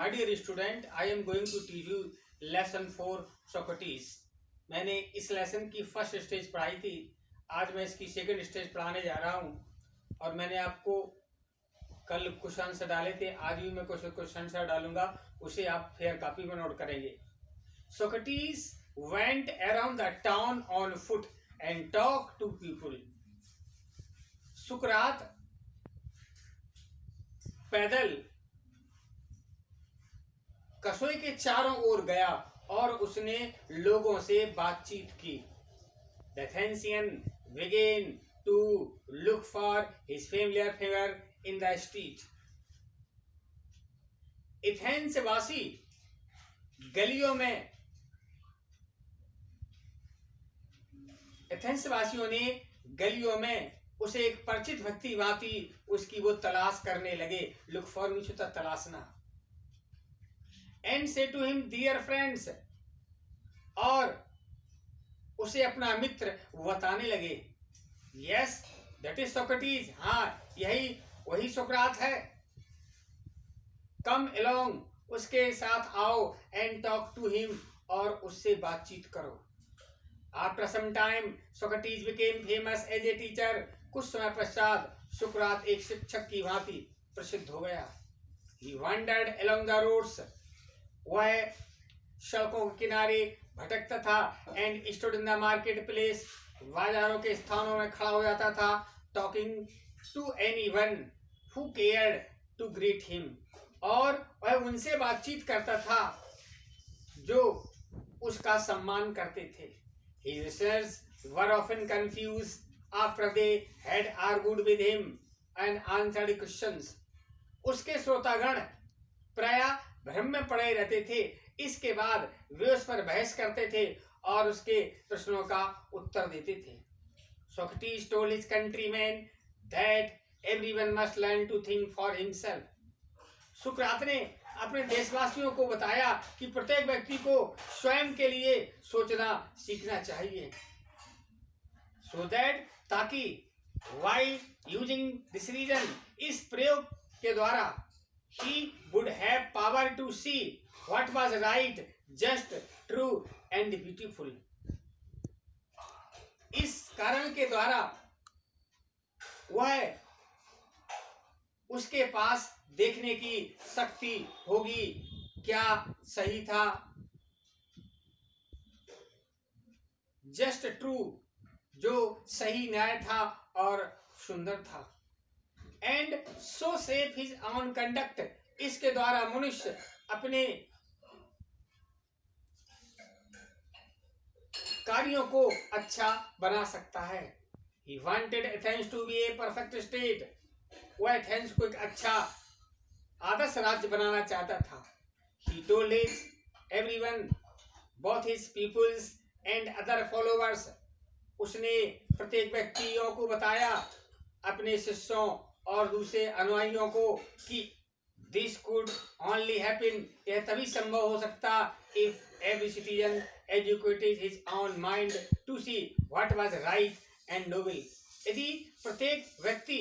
My dear student, I am going to teach you lesson 4 Socrates. मैंने इस lesson की first stage पढ़ाई थी, आज मैं इसकी सेकंड स्टेज पढ़ाने जा रहा हूँ। और मैंने आपको कल क्वेश्चन आंसर डाले थे, आज भी मैं कुछ क्वेश्चन आंसर डालूंगा, उसे आप फेयर कॉपी में नोट करेंगे। Socrates went around the town on foot and talked to people. सुकरात पैदल कसोई के चारों ओर गया और उसने लोगों से बातचीत की। The Athenian began to look for his familiar figure in the street. Athens वासी गलियों में एथेंस वासियों ने गलियों में उसे एक परिचित व्यक्ति भांति उसकी वो तलाश करने लगे। लुक फॉर मीन्स होता तलाशना। एंड से टू हिम डियर फ्रेंड्स, और उसे अपना मित्र बताने लगे। यस दैट इज सोक्रेटिस, हाँ यही वही सुकरात है। कम अलोंग, उसके साथ आओ। एंड टॉक टू हिम, और उससे बातचीत करो। After some time Socrates became famous as a teacher, कुछ समय पश्चात सुकरात एक शिक्षक की भांति प्रसिद्ध हो गया। He wandered along the roads, वह सड़कों के किनारे भटकता था। And stood in the market place, बाजारों के स्थानों में खड़ा हो जाता था। Talking to anyone who cared to greet him, और वह उनसे बातचीत करता था जो उसका सम्मान करते थे। His listeners were often confused after they had argued with him and answered questions. उसके श्रोतागण प्रायः भ्रम में पड़े रहते थे, इसके बाद वे उस पर बहस करते थे और उसके प्रश्नों का उत्तर देते थे। Socrates told his countrymen that everyone must learn to think for himself. सुकरात ने अपने देशवासियों को बताया कि प्रत्येक व्यक्ति को स्वयं के लिए सोचना सीखना चाहिए। सो दैट, ताकि while using this reason, इस प्रयोग के द्वारा he would have power to see what was right, just, true and beautiful. इस कारण के द्वारा वह उसके पास देखने की शक्ति होगी, क्या सही था, जस्ट ट्रू जो सही न्याय था और सुंदर था। And so safe his on conduct, इसके द्वारा मनुष्य अपने कार्यों को अच्छा बना सकता है। He wanted Athens to be a perfect state. वह एथेंस को एक अच्छा आदर्श राज्य बनाना चाहता था। He told his everyone, both his pupils and other followers. उसने प्रत्येक व्यक्तियों को बताया, अपने शिष्यों और दूसरे अनुयायियों को, कि this could only happen, यह तभी संभव हो सकता, if every citizen educated his own mind to see what was right and noble. यदि प्रत्येक व्यक्ति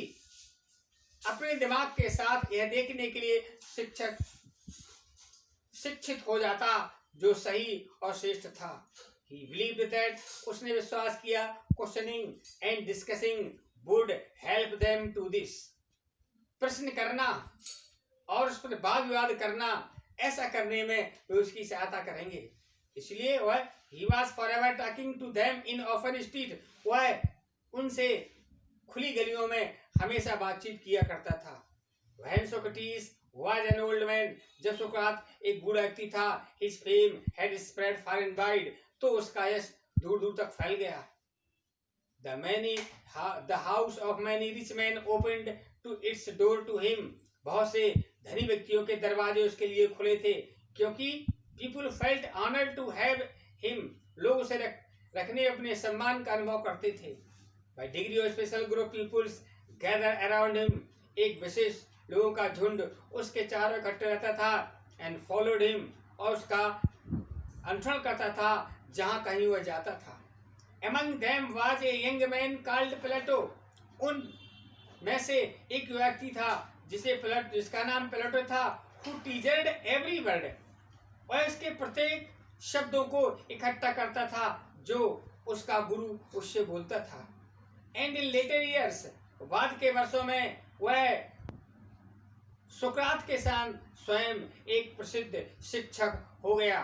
अपने दिमाग के साथ यह देखने के लिए शिक्षित हो जाता जो सही और श्रेष्ठ था। He believed that, उसने विश्वास किया, questioning and discussing would help them to this. प्रश्न करना और उस पर वाद विवाद करना, ऐसा करने में वे उसकी सहायता करेंगे। इसलिए वह he was forever talking to them in open street, वह उनसे खुली गलियों में हमेशा बातचीत किया करता था। When Socrates was an old man, जब सुकरात एक बूढ़ा व्यक्ति था, his fame had spread far and wide, तो उसका यश दूर दूर तक फैल गया। The house of many rich men opened to its door to him. बहुत से धनी व्यक्तियों के दरवाजे उसके लिए खुले थे, क्योंकि people felt honored to have him. लोग उसे रखने अपने सम्मान का अनुभव करते थे। By degree of special group peoples gather around him, एक विशेष लोगों का झुंड उसके चारों इकट्ठे रहता था। And followed him, और उसका अनुसरण करता था जहाँ कहीं वह जाता था। Among them was a young man called Plato. उन में से एक व्यक्ति था जिसका नाम प्लेटो था। who teased every word, वह इसके प्रत्येक शब्दों को इकट्ठा करता था जो उसका गुरु उससे बोलता था। एंड इन लेटर ईयर्स, बाद के वर्षों में वह सुकरात के साथ स्वयं एक प्रसिद्ध शिक्षक हो गया।